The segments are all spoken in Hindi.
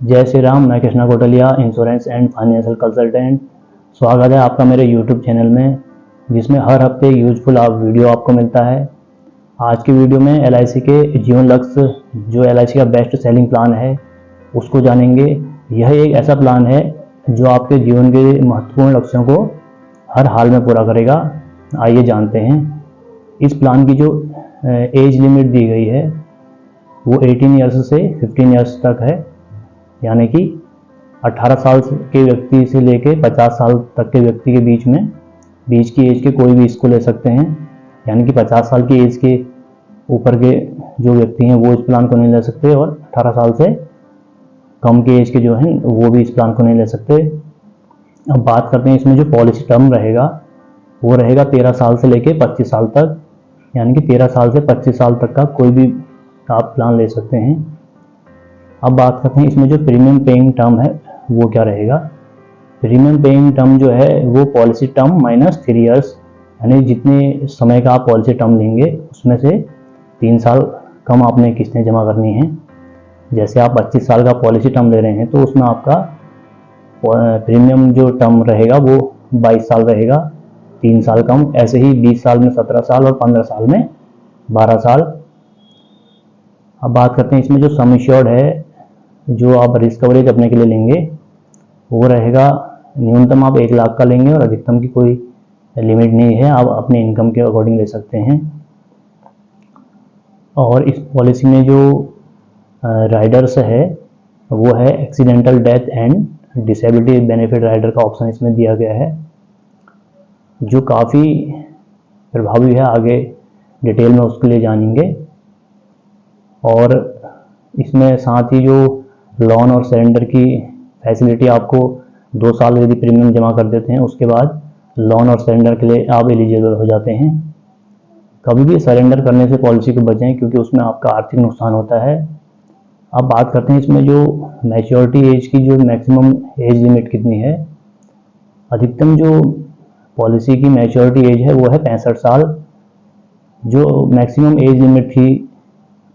जय श्री राम। मैं Krishna Kotliya, insurance and financial consultant. स्वागत है आपका मेरे यूट्यूब चैनल में, जिसमें हर हफ्ते यूजफुल वीडियो आपको मिलता है। आज की वीडियो में LIC के जीवन लक्ष्य, जो LIC का बेस्ट सेलिंग प्लान है, उसको जानेंगे। यह एक ऐसा प्लान है जो आपके जीवन के महत्वपूर्ण लक्ष्यों को हर हाल में पूरा करेगा। आइए जानते हैं। इस प्लान की जो एज लिमिट दी गई है वो 18 ईयर्स से 15 ईयर्स तक है, यानी कि 18 साल के व्यक्ति से लेके 50 साल तक के व्यक्ति के बीच की एज के कोई भी इसको ले सकते हैं। यानी कि 50 साल की एज के ऊपर के जो व्यक्ति हैं वो इस प्लान को नहीं ले सकते, और 18 साल से कम के एज के जो हैं वो भी इस प्लान को नहीं ले सकते। अब बात करते हैं इसमें जो पॉलिसी टर्म रहेगा वो रहेगा 13 साल से लेके 25 साल तक, यानी कि 13 साल से 25 साल तक का कोई भी आप प्लान ले सकते हैं। अब बात करते हैं इसमें जो प्रीमियम पेइंग टर्म है वो क्या रहेगा। प्रीमियम पेइंग टर्म जो है वो पॉलिसी टर्म माइनस 3 ईयर्स, यानी जितने समय का आप पॉलिसी टर्म लेंगे उसमें से 3 साल कम आपने किस्तें जमा करनी है। जैसे आप 25 साल का पॉलिसी टर्म ले रहे हैं तो उसमें आपका प्रीमियम जो टर्म रहेगा वो 22 साल रहेगा, 3 साल कम। ऐसे ही 20 साल में 17 साल और 15 साल में 12 साल। अब बात करते हैं इसमें जो सम एश्योर्ड है, जो आप रिस्क कवरेज अपने के लिए लेंगे वो रहेगा, न्यूनतम आप 1 लाख का लेंगे और अधिकतम की कोई लिमिट नहीं है, आप अपने इनकम के अकॉर्डिंग ले सकते हैं। और इस पॉलिसी में जो राइडर्स है वो है accidental death and disability benefit rider का ऑप्शन इसमें दिया गया है, जो काफ़ी प्रभावी है। आगे डिटेल में उसके लिए जानेंगे। और इसमें साथ ही जो लोन और सरेंडर की फैसिलिटी, आपको 2 साल यदि प्रीमियम जमा कर देते हैं उसके बाद लोन और सरेंडर के लिए आप एलिजिबल हो जाते हैं। कभी भी सरेंडर करने से पॉलिसी को बचें, क्योंकि उसमें आपका आर्थिक नुकसान होता है। अब बात करते हैं इसमें जो मैच्योरिटी एज की जो मैक्सिमम एज लिमिट कितनी है। अधिकतम जो पॉलिसी की मैच्योरिटी एज है वो है 65 साल। जो मैक्सिमम एज लिमिट थी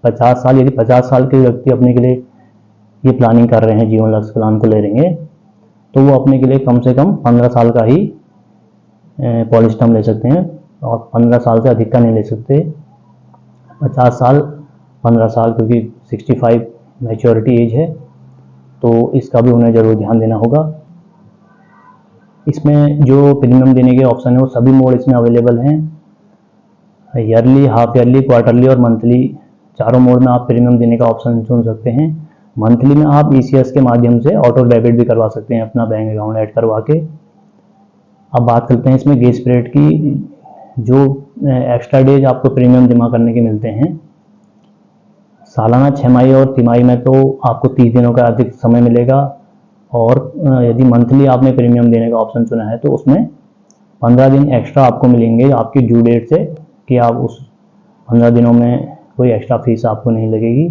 50 साल, यदि 50 साल के व्यक्ति अपने के लिए ये प्लानिंग कर रहे हैं, जीवन लक्ष्य प्लान को ले रहेंगे, तो वो अपने के लिए कम से कम 15 साल का ही पॉलिसी टर्म ले सकते हैं, और 15 साल से अधिक का नहीं ले सकते। 50 साल 15 साल, क्योंकि 65 मैच्योरिटी एज है, तो इसका भी उन्हें ज़रूर ध्यान देना होगा। इसमें जो प्रीमियम देने के ऑप्शन है वो सभी मोड इसमें अवेलेबल हैं। ईयरली, हाफ ईयरली, क्वार्टरली और मंथली, चारों मोड में आप प्रीमियम देने का ऑप्शन चुन सकते हैं। मंथली में आप ECS के माध्यम से ऑटो डेबिट भी करवा सकते हैं, अपना बैंक अकाउंट ऐड करवा के। अब बात करते हैं इसमें ग्रेस पीरियड की। जो एक्स्ट्रा डेज आपको प्रीमियम जमा करने के मिलते हैं, सालाना, छमाही और तिमाही में तो आपको 30 दिनों का अधिक समय मिलेगा। और यदि मंथली आपने प्रीमियम देने का ऑप्शन चुना है तो उसमें 15 दिन एक्स्ट्रा आपको मिलेंगे आपकी ड्यू डेट से, कि आप उस 15 दिनों में कोई एक्स्ट्रा फीस आपको नहीं लगेगी।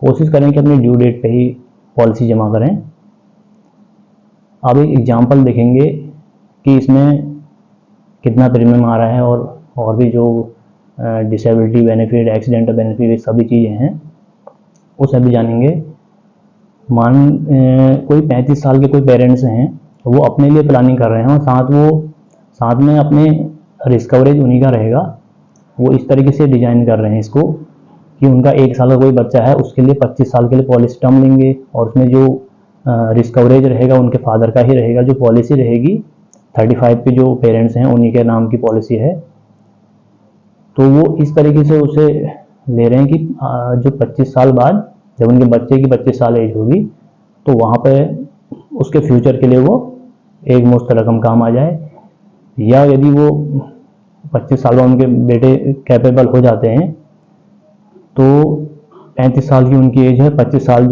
कोशिश करें कि अपनी ड्यू डेट पे ही पॉलिसी जमा करें। अब एक एग्जांपल देखेंगे कि इसमें कितना प्रीमियम आ रहा है, और भी जो डिसेबिलिटी बेनिफिट, एक्सीडेंटल बेनिफिट, ये सभी चीज़ें हैं वो सभी जानेंगे। कोई 35 साल के कोई पेरेंट्स हैं, वो अपने लिए प्लानिंग कर रहे हैं और साथ में अपने रिस्क कवरेज उन्हीं का रहेगा। वो इस तरीके से डिजाइन कर रहे हैं इसको कि उनका 1 साल का कोई बच्चा है उसके लिए 25 साल के लिए पॉलिसी टर्म लेंगे, और उसमें जो रिस्क कवरेज रहेगा उनके फादर का ही रहेगा। जो पॉलिसी रहेगी 35 पे जो पेरेंट्स हैं उन्हीं के नाम की पॉलिसी है। तो वो इस तरीके से उसे ले रहे हैं कि जो 25 साल बाद जब उनके बच्चे की 25 साल एज होगी तो वहाँ पे उसके फ्यूचर के लिए वो एक मुश्त रकम काम आ जाए। या यदि वो 25 साल में उनके बेटे कैपेबल हो जाते हैं तो 35 साल की उनकी एज है, 25 साल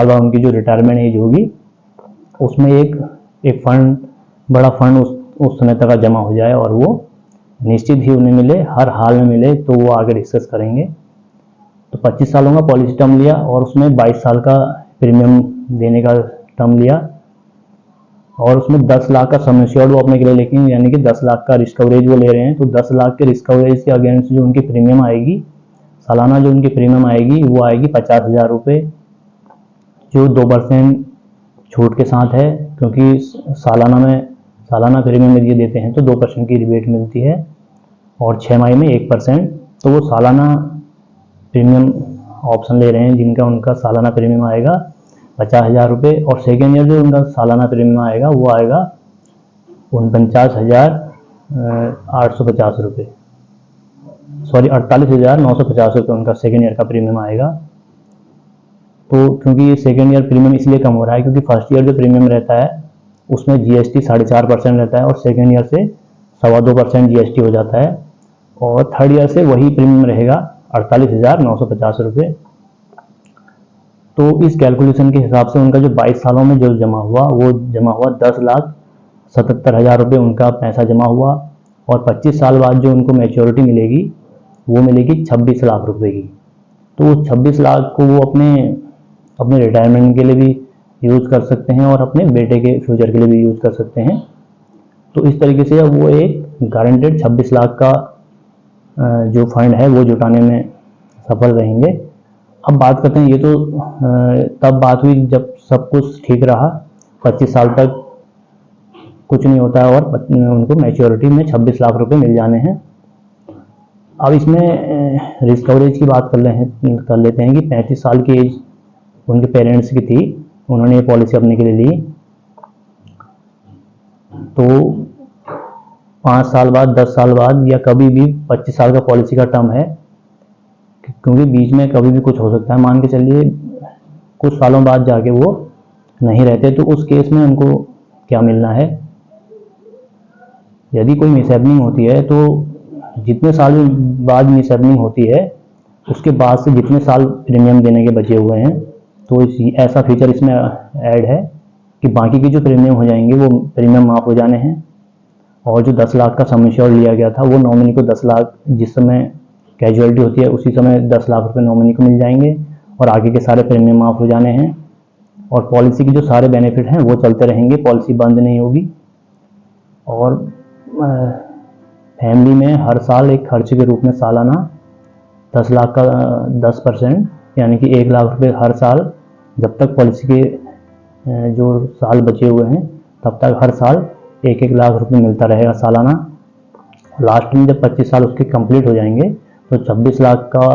बाद उनकी जो रिटायरमेंट एज होगी उसमें एक फंड, बड़ा फंड उस समय तक जमा हो जाए, और वो निश्चित ही उन्हें मिले, हर हाल में मिले, तो वो आगे डिस्कस करेंगे। तो 25 सालों का पॉलिसी टर्म लिया और उसमें 22 साल का प्रीमियम देने का टर्म लिया, और उसमें 10 लाख का सम एश्योर्ड वो अपने के लिए लेकिन, यानी कि 10 लाख का रिस्क कवरेज वो ले रहे हैं। तो 10 लाख के रिस्क कवरेज के अगेंस्ट जो उनकी प्रीमियम आएगी, सालाना जो उनकी प्रीमियम आएगी वो आएगी 50,000 रुपये, जो 2% छूट के साथ है, क्योंकि सालाना प्रीमियम यदि देते हैं तो 2% की रिबेट मिलती है और 6 माही में 1%। तो वो सालाना प्रीमियम ऑप्शन ले रहे हैं जिनका उनका सालाना प्रीमियम आएगा 50,000 रुपये, और सेकेंड ईयर जो उनका सालाना प्रीमियम आएगा वो आएगा 49,850 रुपये, सॉरी 48,950 रुपये उनका सेकेंड ईयर का प्रीमियम आएगा। तो क्योंकि ये सेकेंड ईयर प्रीमियम इसलिए कम हो रहा है क्योंकि फर्स्ट ईयर जो प्रीमियम रहता है उसमें GST 4.5% रहता है और सेकेंड ईयर से 2.25% GST हो जाता है, और थर्ड ईयर से वही प्रीमियम रहेगा 48,950 रुपये। तो इस कैलकुलेशन के हिसाब से उनका जो 22 सालों में जो जमा हुआ वो जमा हुआ 10,77,000 रुपये उनका पैसा जमा हुआ, और 25 साल बाद जो उनको मैच्योरिटी मिलेगी वो मिलेगी 26 लाख रुपये की। तो उस 26 लाख को वो अपने रिटायरमेंट के लिए भी यूज़ कर सकते हैं और अपने बेटे के फ्यूचर के लिए भी यूज़ कर सकते हैं। तो इस तरीके से अब वो एक गारंटेड 26 लाख का जो फंड है वो जुटाने में सफल रहेंगे। अब बात करते हैं, ये तो तब बात हुई जब सब कुछ ठीक रहा, 25 साल तक कुछ नहीं होता है और उनको मैच्योरिटी में 26 लाख रुपए मिल जाने हैं। अब इसमें रिस्क कवरेज की बात कर लेते हैं कि 35 साल की एज उनके पेरेंट्स की थी, उन्होंने ये पॉलिसी अपने के लिए ली। तो 5 साल बाद, 10 साल बाद या कभी भी 25 साल का पॉलिसी का टर्म है, क्योंकि बीच में कभी भी कुछ हो सकता है। मान के चलिए कुछ सालों बाद जाके वो नहीं रहते, तो उस केस में उनको क्या मिलना है। यदि कोई मिसहैपनिंग होती है तो जितने साल बाद मिसहैपनिंग होती है उसके बाद से जितने साल प्रीमियम देने के बचे हुए हैं, तो ऐसा फीचर इसमें ऐड है कि बाकी के जो प्रीमियम हो जाएंगे वो प्रीमियम माफ़ हो जाने हैं, और जो 10 लाख का सम इंश्योर्ड लिया गया था वो नॉमिनी को 10 लाख, जिस समय कैजुअलिटी होती है उसी समय 10 लाख रुपए नॉमिनी को मिल जाएंगे, और आगे के सारे प्रीमियम माफ़ हो जाने हैं, और पॉलिसी के जो सारे बेनिफिट हैं वो चलते रहेंगे, पॉलिसी बंद नहीं होगी। और फैमिली में हर साल एक खर्च के रूप में सालाना 10 लाख का 10% यानी कि 1 लाख रुपए हर साल, जब तक पॉलिसी के जो साल बचे हुए हैं तब तक हर साल 1-1 लाख रुपए मिलता रहेगा सालाना। लास्ट में जब 25 साल उसके कंप्लीट हो जाएंगे तो 26 लाख का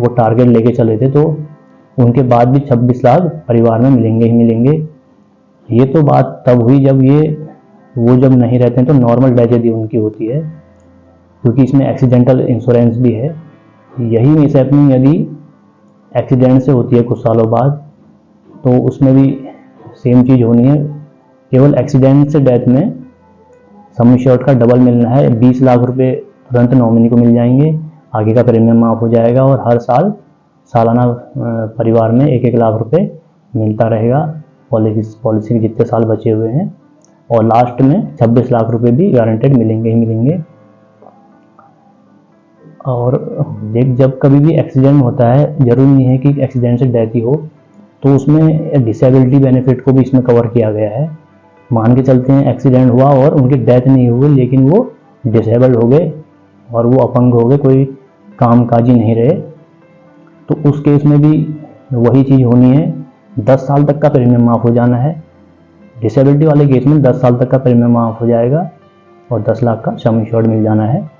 वो टारगेट लेके चले थे, तो उनके बाद भी 26 लाख परिवार में मिलेंगे ही मिलेंगे। ये तो बात तब हुई जब वो जब नहीं रहते हैं तो नॉर्मल डेथ यदि उनकी होती है, क्योंकि इसमें एक्सीडेंटल इंश्योरेंस भी है। यही मिसहैपनिंग यदि एक्सीडेंट से होती है कुछ सालों बाद, तो उसमें भी सेम चीज़ होनी है। केवल एक्सीडेंट से डेथ में सम इंश्योर्ड का डबल मिलना है, 20 लाख रुपए तुरंत नॉमिनी को मिल जाएंगे, आगे का प्रीमियम माफ़ हो जाएगा, और हर साल सालाना परिवार में 1-1 लाख रुपए मिलता रहेगा पॉलिसी के जितने साल बचे हुए हैं, और लास्ट में 26 लाख रुपए भी गारंटेड मिलेंगे ही मिलेंगे। और जब कभी भी एक्सीडेंट होता है, जरूरी नहीं है कि एक्सीडेंट से डेथ ही हो, तो उसमें डिसेबिलिटी बेनिफिट को भी इसमें कवर किया गया है। मान के चलते हैं एक्सीडेंट हुआ और उनकी डेथ नहीं हुई, लेकिन वो डिसेबल्ड हो गए और वो अपंग हो गए, कोई कामकाजी नहीं रहे, तो उस केस में भी वही चीज़ होनी है, 10 साल तक का प्रीमियम माफ़ हो जाना है। डिसेबिलिटी वाले केस में 10 साल तक का प्रीमियम माफ़ हो जाएगा और 10 लाख का सम इंश्योर्ड मिल जाना है।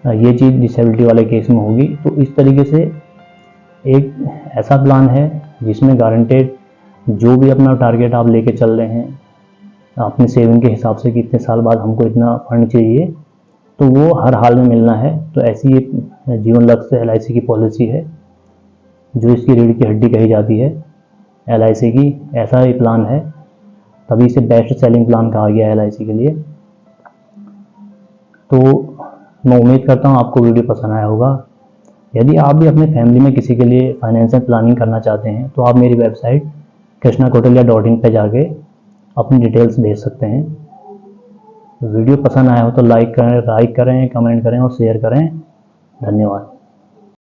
ये चीज़ डिसेबिलिटी वाले केस में होगी। तो इस तरीके से एक ऐसा प्लान है जिसमें गारंटेड जो भी अपना टारगेट आप लेके चल रहे हैं अपने सेविंग के हिसाब से कि इतने साल बाद हमको इतना फंड चाहिए, तो वो हर हाल में मिलना है। तो ऐसी एक जीवन लक्ष्य LIC की पॉलिसी है जो इसकी रीढ़ की हड्डी कही जाती है LIC की। ऐसा ही प्लान है, तभी इसे बेस्ट सेलिंग प्लान कहा गया है LIC के लिए। तो मैं उम्मीद करता हूँ आपको वीडियो पसंद आया होगा। यदि आप भी अपने फैमिली में किसी के लिए फाइनेंशियल प्लानिंग करना चाहते हैं तो आप मेरी वेबसाइट krishnakotalia.in पे जाके अपनी डिटेल्स भेज सकते हैं। वीडियो पसंद आया हो तो लाइक करें, कमेंट करें और शेयर करें। धन्यवाद।